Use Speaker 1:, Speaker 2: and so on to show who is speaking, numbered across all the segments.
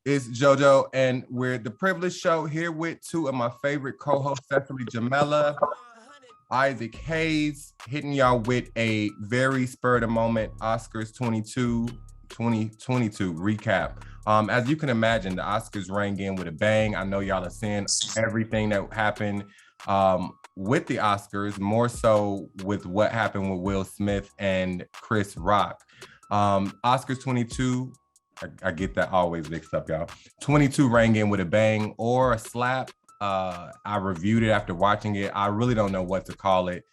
Speaker 1: It's JoJo, and we're the Privilege Show here with two of my favorite co-hosts, Cecily, Jamelia, Isaac Hayes, hitting y'all with a very spur of the moment Oscars 2022 recap. As you can imagine, the Oscars rang in with a bang. I know y'all are seeing everything that happened with the Oscars, more so with what happened with Will Smith and Chris Rock. Oscars 22, I get that always mixed up, y'all. 22 rang in with a bang or a slap. I reviewed it after watching it. I really don't know what to call it.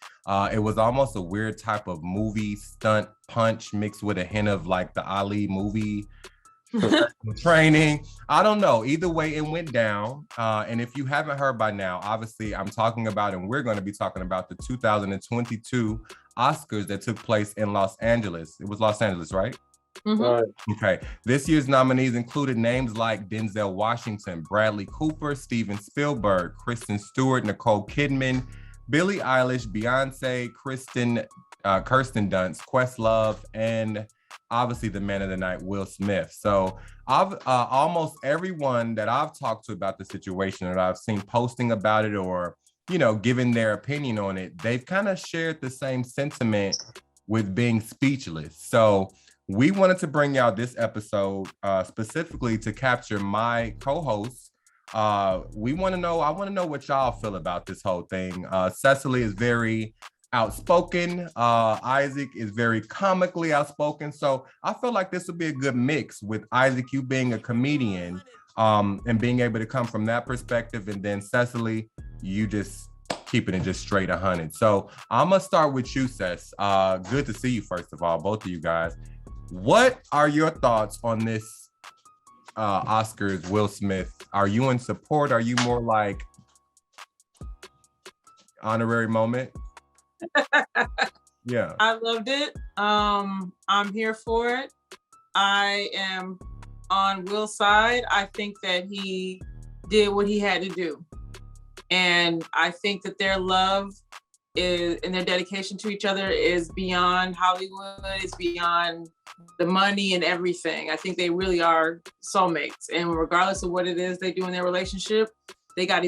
Speaker 1: It was almost a weird type of movie stunt punch mixed with a hint of like the Ali movie training. I don't know. Either way, it went down. And if you haven't heard by now, obviously I'm talking about, and we're going to be talking about the 2022 Oscars that took place in Los Angeles. It was Los Angeles, right?
Speaker 2: Mm-hmm.
Speaker 1: Okay. This year's nominees included names like Denzel Washington, Bradley Cooper, Steven Spielberg, Kristen Stewart, Nicole Kidman, Billie Eilish, Beyonce, Kirsten Dunst, Questlove, and obviously the man of the night, Will Smith. So I've almost everyone that I've talked to about the situation, that I've seen posting about it or, giving their opinion on it, they've kind of shared the same sentiment with being speechless. So we wanted to bring y'all this episode specifically to capture my co-hosts. I want to know what y'all feel about this whole thing. Cecily is very outspoken. Isaac is very comically outspoken. So I feel like this would be a good mix with Isaac, you being a comedian, and being able to come from that perspective. And then Cecily, you just keeping it just straight 100. So I'm gonna start with you, Cess. Good to see you, first of all, both of you guys. What are your thoughts on this Oscars, Will Smith? Are you in support? Are you more like honorary moment? Yeah.
Speaker 2: I loved it. I'm here for it. I am on Will's side. I think that he did what he had to do. And I think that their love is, and their dedication to each other is beyond Hollywood, it's beyond the money and everything. I think they really are soulmates. And regardless of what it is they do in their relationship, they have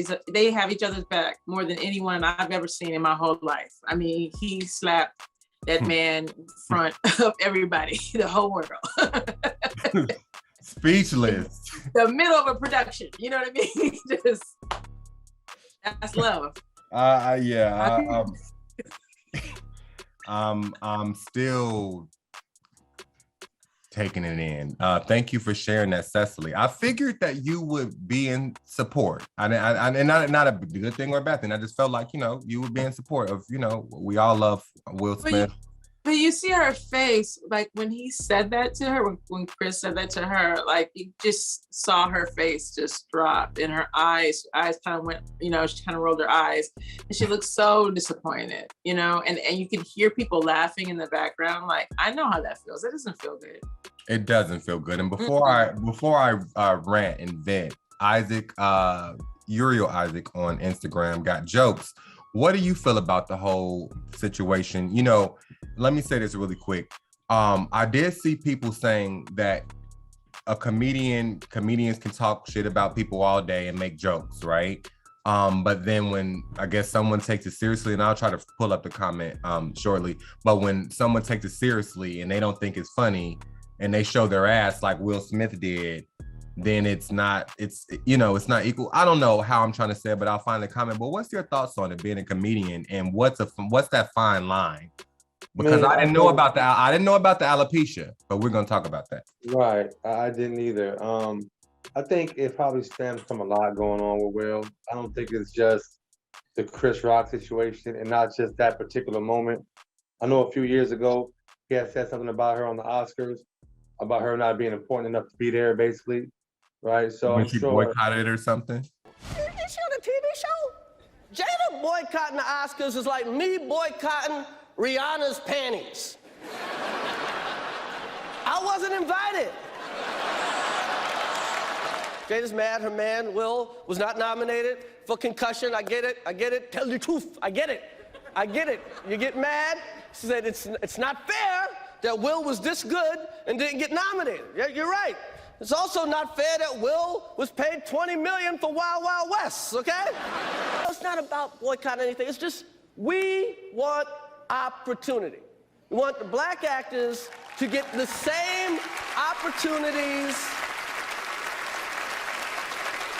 Speaker 2: each other's back more than anyone I've ever seen in my whole life. I mean, he slapped that man in front of everybody, the whole world.
Speaker 1: Speechless.
Speaker 2: The middle of a production, you know what I mean? Just, that's love.
Speaker 1: I'm still taking it in. Thank you for sharing that, Cecily. I figured that you would be in support. And not a good thing or a bad thing. I just felt like, you would be in support of, we all love Will Smith.
Speaker 2: But you see her face, like when he said that to her, when Chris said that to her, like you just saw her face just drop and her eyes kind of went, she kind of rolled her eyes and she looked so disappointed, and you can hear people laughing in the background. Like, I know how that feels. It doesn't feel good.
Speaker 1: It doesn't feel good. And before I rant and vent, Isaac, Uriel Isaac on Instagram got jokes. What do you feel about the whole situation? Let me say this really quick. I did see people saying that comedians can talk shit about people all day and make jokes, right? But then when I guess someone takes it seriously, and I'll try to pull up the comment shortly, but when someone takes it seriously and they don't think it's funny and they show their ass like Will Smith did, then it's not equal. I don't know how I'm trying to say it, but I'll find the comment. But what's your thoughts on it being a comedian, and what's that fine line? Because I didn't know about the alopecia, but we're gonna talk about that.
Speaker 3: Right, I didn't either. I think it probably stems from a lot going on with Will. I don't think it's just the Chris Rock situation and not just that particular moment. I know a few years ago he had said something about her on the Oscars, about her not being important enough to be there, basically. Right, so
Speaker 1: when she boycotted or something.
Speaker 4: Is this on a TV show? Jada boycotting the Oscars is like me boycotting Rihanna's panties. I wasn't invited. Jada's mad her man, Will, was not nominated for concussion. I get it. Tell the truth, I get it. You get mad? She said it's not fair that Will was this good and didn't get nominated. Yeah, you're right. It's also not fair that Will was paid $20 million for Wild Wild West, okay? It's not about boycotting anything. It's just we want opportunity. We want the black actors to get the same opportunities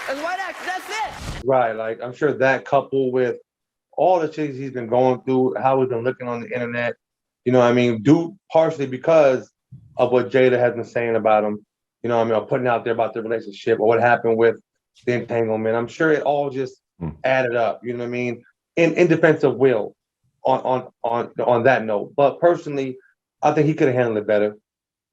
Speaker 4: as white actors. That's it.
Speaker 3: Right, like I'm sure that coupled with all the things he's been going through, how he's been looking on the internet, you know what I mean, due partially because of what Jada has been saying about him, you know what I mean, or putting out there about their relationship or what happened with the entanglement. I'm sure it all just added up, you know what I mean, in defense of Will on that note. But personally, I think he could have handled it better.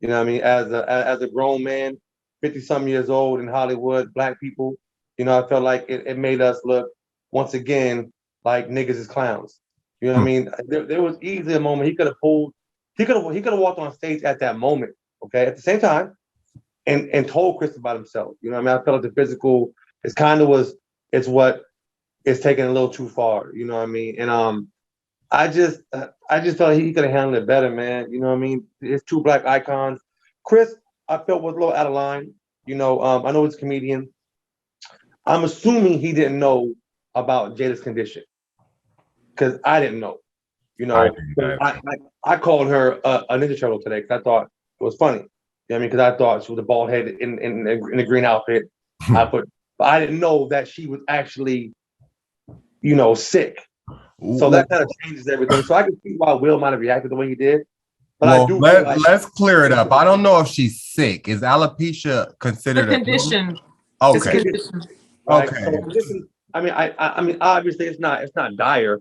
Speaker 3: You know what I mean? As a grown man, 50-some years old in Hollywood, black people, you know, I felt like it made us look once again like niggas is clowns. You know what I mean? There was easily a moment he could have walked on stage at that moment, okay, at the same time, and told Chris about himself. You know what I mean? I felt like the physical it's what is taking a little too far. You know what I mean? And I just felt like he could have handled it better, man. You know what I mean? It's two black icons. Chris, I felt was a little out of line. You know, I know he's a comedian. I'm assuming he didn't know about Jada's condition because I didn't know. You know, I called her a Ninja Turtle today because I thought it was funny. You know what I mean? Because I thought she was a bald head in a green outfit. But I didn't know that she was actually, you know, sick. So that kind of changes everything. So I can see why Will might have reacted the way he did. But
Speaker 1: well, let's clear it up. I don't know if she's sick. Is alopecia considered
Speaker 2: a condition?
Speaker 1: Okay.
Speaker 3: Right?
Speaker 1: Okay.
Speaker 3: So I mean, obviously it's not dire,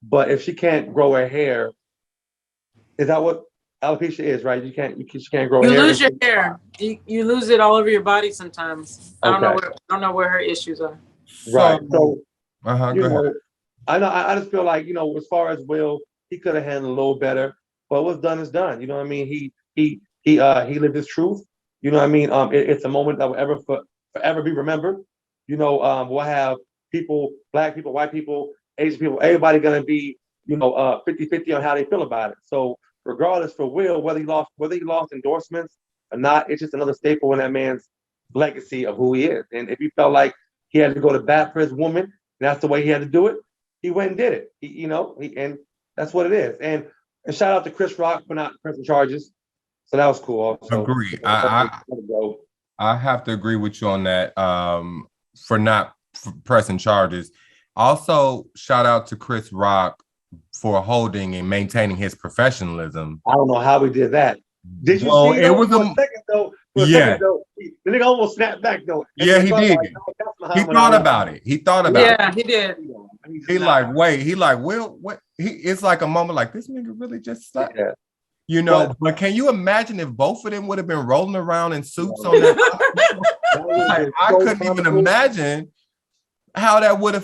Speaker 3: but if she can't grow her hair, is that what alopecia is? Right? She can't grow her hair.
Speaker 2: You lose your hair. You lose it all over your body sometimes. I don't know where her issues are.
Speaker 3: Right. So
Speaker 1: go ahead.
Speaker 3: I just feel like, you know, as far as Will, he could have handled a little better, but what's done is done. You know what I mean? He lived his truth. You know what I mean? It's a moment that will forever be remembered. You know, we'll have people, black people, white people, Asian people, everybody gonna be, you know, 50-50 on how they feel about it. So regardless for Will, whether he lost endorsements or not, it's just another staple in that man's legacy of who he is. And if he felt like he had to go to bat for his woman, and that's the way he had to do it, he went and did it. And that's what it is. And shout out to Chris Rock for not pressing charges. So that was cool. Also,
Speaker 1: agree. I have to agree with you on that. For not pressing charges. Also, shout out to Chris Rock for holding and maintaining his professionalism.
Speaker 3: I don't know how we did that. Did you see?
Speaker 1: It was
Speaker 3: for a second though. The nigga almost snapped back though.
Speaker 1: Yeah, he did. He thought about it. He
Speaker 2: did.
Speaker 1: He like, wait. He like, Will. What? It's like a moment like this nigga really just slapped. Yeah. You know, but can you imagine if both of them would have been rolling around in suits on that? I couldn't even imagine how that would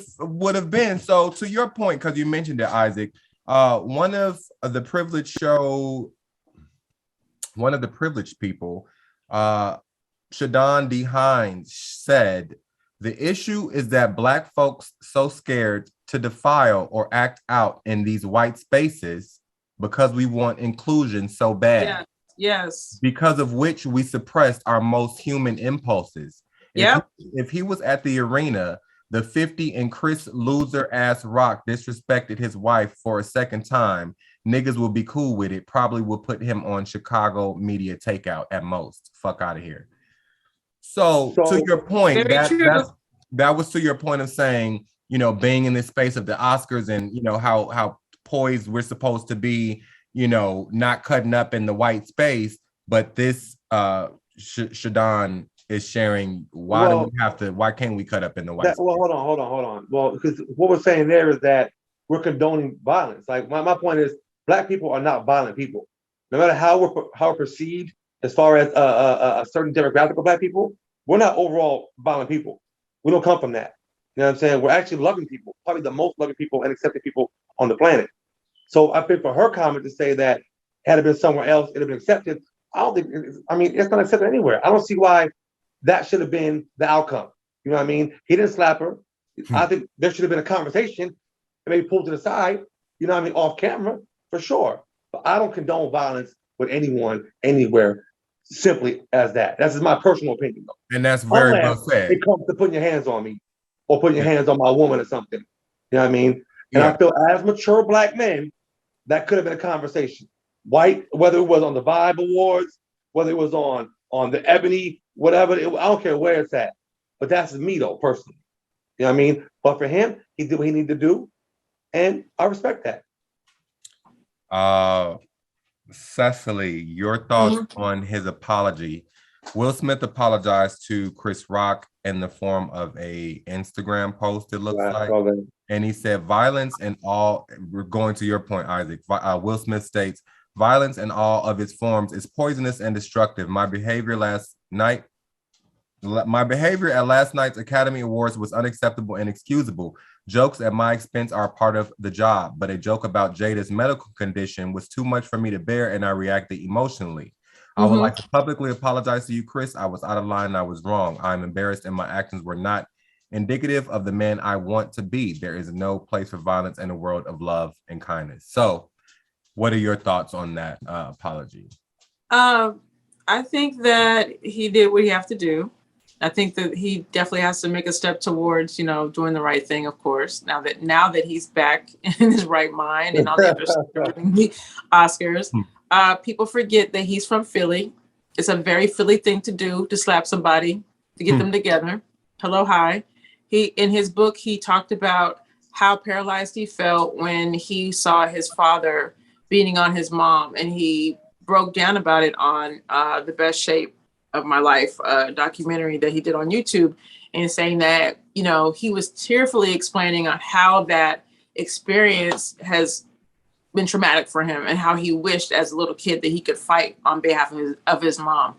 Speaker 1: have been. So to your point, because you mentioned it, Isaac, one of the privileged people, Shadon D. Hines, said, the issue is that Black folks so scared to defile or act out in these white spaces because we want inclusion so bad.
Speaker 2: Yes.
Speaker 1: Because of which we suppressed our most human impulses. If he was at the arena, the 50 and Chris loser ass Rock disrespected his wife for a second time, niggas will be cool with it. Probably will put him on Chicago media takeout at most. Fuck out of here. So to your point, that was to your point of saying, you know, being in this space of the Oscars and, you know, how poised we're supposed to be, you know, not cutting up in the white space, but this Shadon is sharing why can't we cut up in the white space?
Speaker 3: Well, hold on. Well, because what we're saying there is that we're condoning violence. Like my point is, Black people are not violent people. No matter how we're perceived as far as a certain demographic of Black people, we're not overall violent people. We don't come from that. You know what I'm saying? We're actually loving people, probably the most loving people and accepting people on the planet. So I think for her comment to say that had it been somewhere else, it'd have been accepted. I don't think. It's not accepted anywhere. I don't see why that should have been the outcome. You know what I mean? He didn't slap her. I think there should have been a conversation, maybe pulled to the side. You know what I mean? Off camera for sure. But I don't condone violence with anyone, anywhere. simply as that. That's just my personal opinion, though.
Speaker 1: And that's very well
Speaker 3: Unless
Speaker 1: said.
Speaker 3: it comes to putting your hands on me or putting your hands on my woman or something. You know what I mean? And
Speaker 1: Yeah.
Speaker 3: I feel as mature black men, that could have been a conversation. White, whether it was on the Vibe Awards, whether it was on the Ebony, whatever, I don't care where it's at. But that's me though, personally. You know what I mean? But for him, he did what he needed to do. And I respect that.
Speaker 1: Cecily, your thoughts on his apology. Will Smith apologized to Chris Rock in the form of a Instagram post, it looks like. And he said, violence in all, we're going to your point, Isaac. Will Smith states, violence in all of its forms is poisonous and destructive. My behavior at last night's Academy Awards was unacceptable and inexcusable. Jokes at my expense are a part of the job, but a joke about Jada's medical condition was too much for me to bear, and I reacted emotionally. I would like to publicly apologize to you, Chris. I was out of line and I was wrong. I'm embarrassed and my actions were not indicative of the man I want to be. There is no place for violence in a world of love and kindness. So what are your thoughts on that apology?
Speaker 2: I think that he did what he have to do. I think that he definitely has to make a step towards, doing the right thing, of course. Now that he's back in his right mind and all the other stuff during the Oscars, people forget that he's from Philly. It's a very Philly thing to do, to slap somebody, to get them together. Hello, hi. In his book, he talked about how paralyzed he felt when he saw his father beating on his mom, and he broke down about it on The Best Shape of My Life, documentary that he did on YouTube, and saying that, he was tearfully explaining on how that experience has been traumatic for him and how he wished as a little kid that he could fight on behalf of his mom.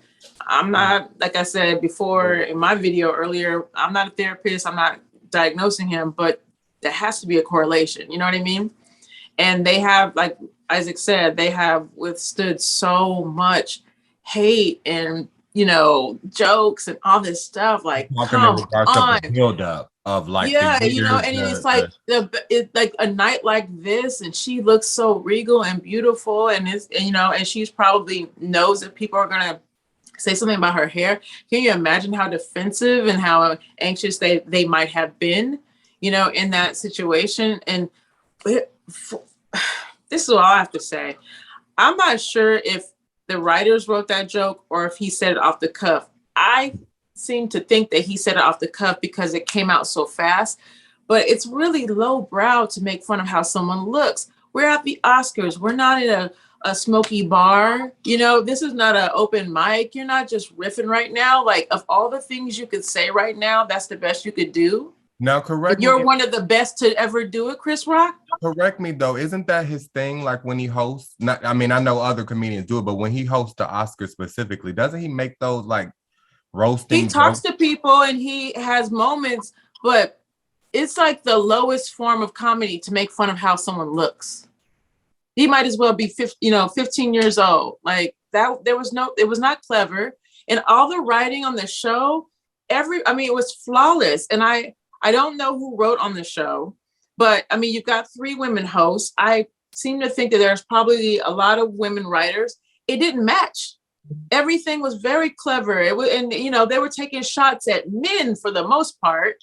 Speaker 2: I'm not, like I said before in my video earlier, I'm not a therapist, I'm not diagnosing him, but there has to be a correlation, you know what I mean? And they have, like Isaac said, they have withstood so much hate and, jokes and all this stuff. Like, come on.
Speaker 1: Build up of like,
Speaker 2: yeah, and it's like like a night like this, and she looks so regal and beautiful, and and she's probably knows that people are gonna say something about her hair. Can you imagine how defensive and how anxious they might have been, in that situation? And this is all I have to say. I'm not sure if the writers wrote that joke or if he said it off the cuff. I seem to think that he said it off the cuff because it came out so fast, but it's really lowbrow to make fun of how someone looks. We're at the Oscars. We're not in a smoky bar. This is not an open mic. You're not just riffing right now. Like, of all the things you could say right now, that's the best you could do.
Speaker 1: Now, correct me.
Speaker 2: You're one of the best to ever do it, Chris Rock.
Speaker 1: Correct me though. Isn't that his thing? Like when he hosts, I know other comedians do it, but when he hosts the Oscars specifically, doesn't he make those like roasting?
Speaker 2: He talks to people and he has moments, but it's like the lowest form of comedy to make fun of how someone looks. He might as well be 15 years old. Like that, it was not clever. And all the writing on the show, it was flawless. And I don't know who wrote on the show, but you've got 3 women hosts. I seem to think that there's probably a lot of women writers. It didn't match. Everything was very clever. It was, and they were taking shots at men for the most part.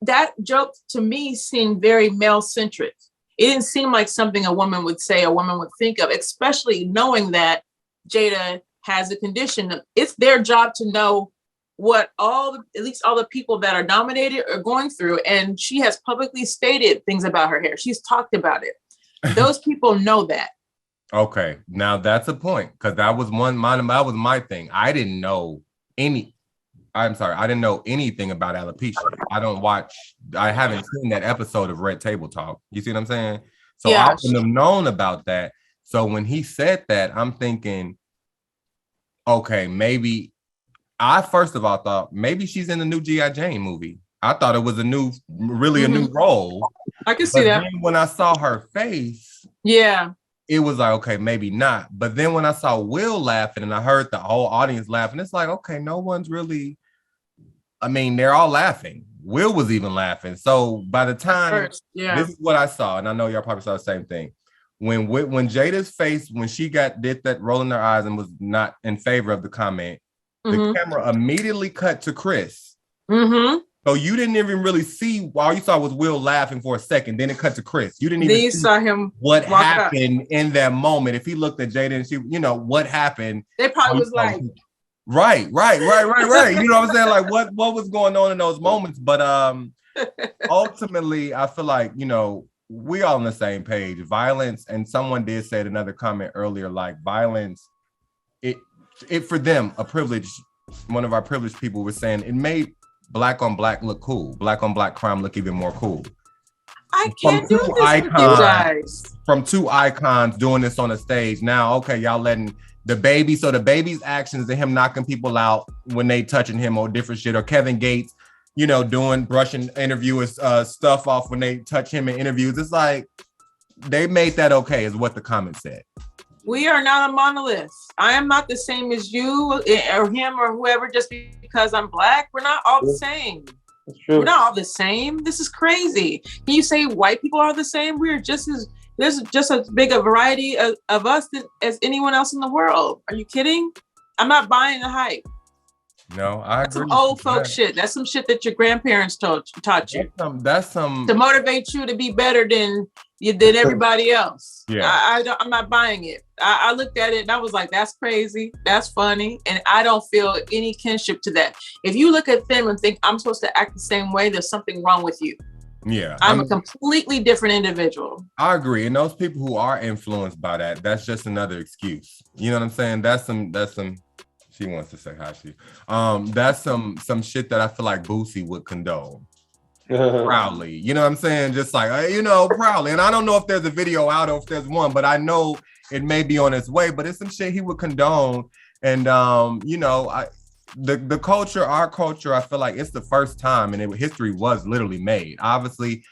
Speaker 2: That joke to me seemed very male centric. It didn't seem like something a woman would say, a woman would think of, especially knowing that Jada has a condition. It's their job to know what at least all the people that are nominated are going through. And she has publicly stated things about her hair. She's talked about it. Those people know that.
Speaker 1: Okay, now that's a point, because that was my thing. I didn't know anything about alopecia. I haven't seen that episode of Red Table Talk. You see what I'm saying? So yeah. I wouldn't have known about that. So when he said that, I'm thinking, okay, maybe I first of all thought maybe she's in the new G.I. Jane movie. I thought it was a new role.
Speaker 2: I can see that.
Speaker 1: Then when I saw her face,
Speaker 2: yeah,
Speaker 1: it was like, okay, maybe not. But then when I saw Will laughing and I heard the whole audience laughing, it's like, okay, no one's really, they're all laughing. Will was even laughing. So by the time, this is what I saw, and I know y'all probably saw the same thing. when Jada's face, when she did that rolling her eyes and was not in favor of the comment, the camera immediately cut to Chris. So you didn't even really see, all you saw was Will laughing for a second, then it cut to Chris. You didn't even see
Speaker 2: saw him
Speaker 1: what happened in that moment. If he looked at Jada and she, what happened?
Speaker 2: They probably was like,
Speaker 1: right. You know what I'm saying? Like what was going on in those moments? But ultimately, I feel like, we all on the same page. Violence, and someone did say another comment earlier, like violence, it for them, a privilege, one of our privileged people was saying it made black on black look cool. Black on black crime look even more cool.
Speaker 2: I can't do this with you guys.
Speaker 1: From two icons doing this on a stage. Now, okay, y'all letting the baby, so the baby's actions and him knocking people out when they touching him or different shit, or Kevin Gates, brushing interviewers stuff off when they touch him in interviews. It's like they made that okay, is what the comment said.
Speaker 2: We are not a monolith. I am not the same as you or him or whoever just because I'm black. We're not all the same. We're not all the same. This is crazy. Can you say white people are the same? We're there's just as big a variety of us as anyone else in the world. Are you kidding? I'm not buying the hype.
Speaker 1: No, I agree.
Speaker 2: That's some old folk shit. That's some shit that your grandparents taught you.
Speaker 1: That's some
Speaker 2: to motivate you to be better than everybody else.
Speaker 1: Yeah,
Speaker 2: I'm not buying it. I looked at it and I was like, that's crazy. That's funny, and I don't feel any kinship to that. If you look at them and think I'm supposed to act the same way, there's something wrong with you.
Speaker 1: Yeah,
Speaker 2: I'm a completely different individual. I
Speaker 1: agree, and those people who are influenced by that's just another excuse. You know what I'm saying? That's some. She wants to say hi. That's some shit that I feel like Boosie would condone proudly. You know what I'm saying? Just like proudly. And I don't know if there's a video out or if there's one, but I know it may be on its way. But it's some shit he would condone. And the culture, our culture, I feel like it's the first time, and history was literally made. Obviously,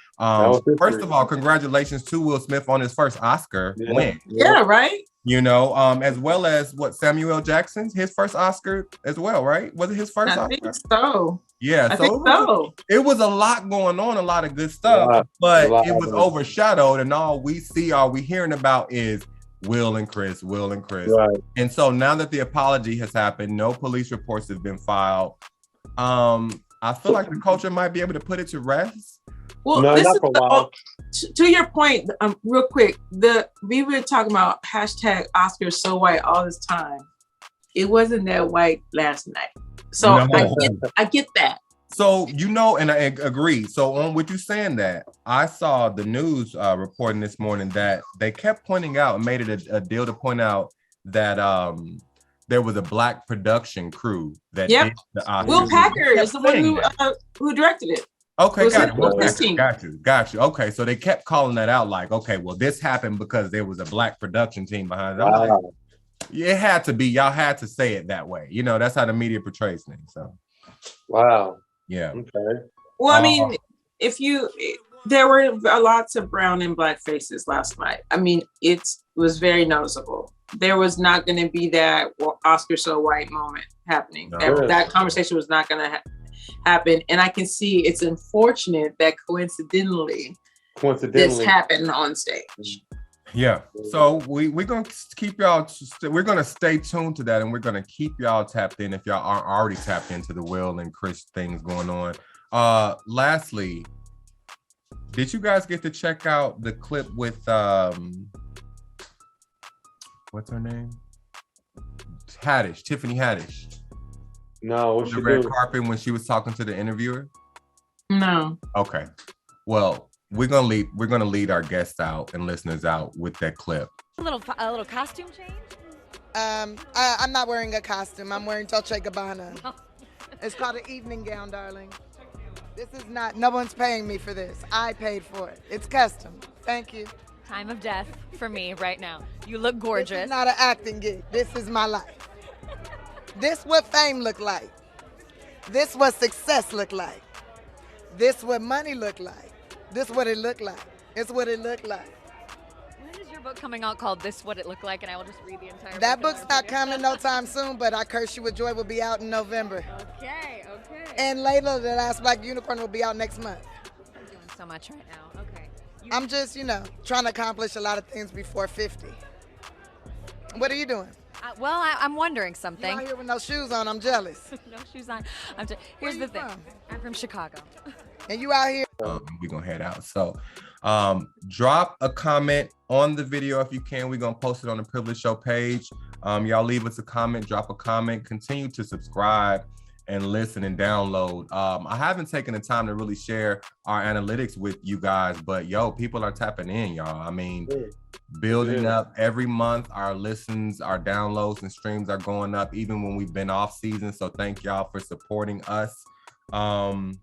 Speaker 1: first of all, congratulations to Will Smith on his first Oscar win.
Speaker 2: Yeah, right.
Speaker 1: As well as Samuel L. Jackson's, his first Oscar as well, right? Was it his first Oscar?
Speaker 2: I think so.
Speaker 1: Yeah, it was a lot going on, a lot of good stuff, but it was overshadowed, and all we hearing about is Will and Chris. Right. And so now that the apology has happened, no police reports have been filed. I feel like the culture might be able to put it to rest.
Speaker 2: Well, to your point, real quick, we were talking about hashtag Oscars so white all this time. It wasn't that white last night. So no. I get that.
Speaker 1: So, and I agree. So on with you saying that, I saw the news reporting this morning that they kept pointing out and made it a deal to point out that there was a black production crew that did the Oscars.
Speaker 2: Will Packer is the one who directed it.
Speaker 1: Okay, got you. Okay, so they kept calling that out like, okay, well, this happened because there was a black production team behind it. Like, it had to be. Y'all had to say it that way. That's how the media portrays things. So,
Speaker 3: wow.
Speaker 1: Yeah.
Speaker 3: Okay.
Speaker 2: Well, I mean, there were lots of brown and black faces last night. I mean, it was very noticeable. There was not going to be that Oscar so white moment happening. No. That conversation was not going to happen, and I can see it's unfortunate that coincidentally this happened on stage.
Speaker 1: Yeah, so we're gonna keep y'all. We're gonna stay tuned to that, and we're gonna keep y'all tapped in if y'all aren't already tapped into the Will and Chris things going on. Lastly, did you guys get to check out the clip with what's her name? Tiffany Haddish.
Speaker 3: No, what's
Speaker 1: the red carpet when she was talking to the interviewer?
Speaker 2: No.
Speaker 1: Okay. Well, we're gonna lead our guests out and listeners out with that clip.
Speaker 5: A little costume change?
Speaker 6: I'm not wearing a costume. I'm wearing Dolce & Gabbana. Oh. It's called an evening gown, darling. This is not. No one's paying me for this. I paid for it. It's custom. Thank you.
Speaker 5: Time of death for me right now. You look gorgeous.
Speaker 6: This is not an acting gig. This is my life. This what fame look like. This what success look like. This what money look like. This what it look like. It's what it look like.
Speaker 5: When is your book coming out called This What It Looked Like? And I will just read the entire book.
Speaker 6: That book's not coming no time soon, but I Curse You With Joy will be out in November.
Speaker 5: Okay.
Speaker 6: And Layla, the Last Black Unicorn will be out next month.
Speaker 5: I'm doing so much right now. Okay.
Speaker 6: I'm just, trying to accomplish a lot of things before 50. What are you doing?
Speaker 5: Well, I'm wondering
Speaker 6: You
Speaker 5: something.
Speaker 6: out here with no shoes on, I'm jealous.
Speaker 5: No shoes on. Here's
Speaker 6: you
Speaker 5: the thing.
Speaker 6: from?
Speaker 5: I'm from Chicago.
Speaker 6: And you out here.
Speaker 1: We're gonna head out. So drop a comment on the video if you can. We're gonna post it on the Privilege Show page. Y'all leave us a comment, drop a comment, continue to subscribe and listen and download. I haven't taken the time to really share our analytics with you guys, but people are tapping in, y'all. I mean, building up every month. Our listens, our downloads and streams are going up even when we've been off season. So thank y'all for supporting us. And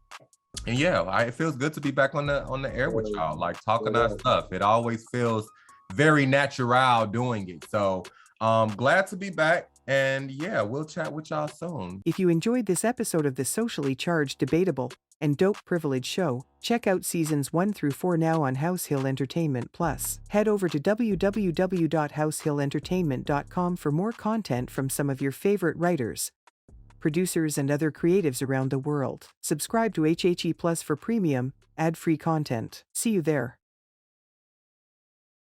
Speaker 1: it feels good to be back on the air with y'all, like talking our stuff. It always feels very natural doing it. So glad to be back. And we'll chat with y'all soon.
Speaker 7: If you enjoyed this episode of the socially charged, debatable, and dope privilege show, check out seasons 1 through 4 now on HausHill Entertainment Plus. Head over to www.haushillentertainment.com for more content from some of your favorite writers, producers, and other creatives around the world. Subscribe to HHE Plus for premium, ad-free content. See you there.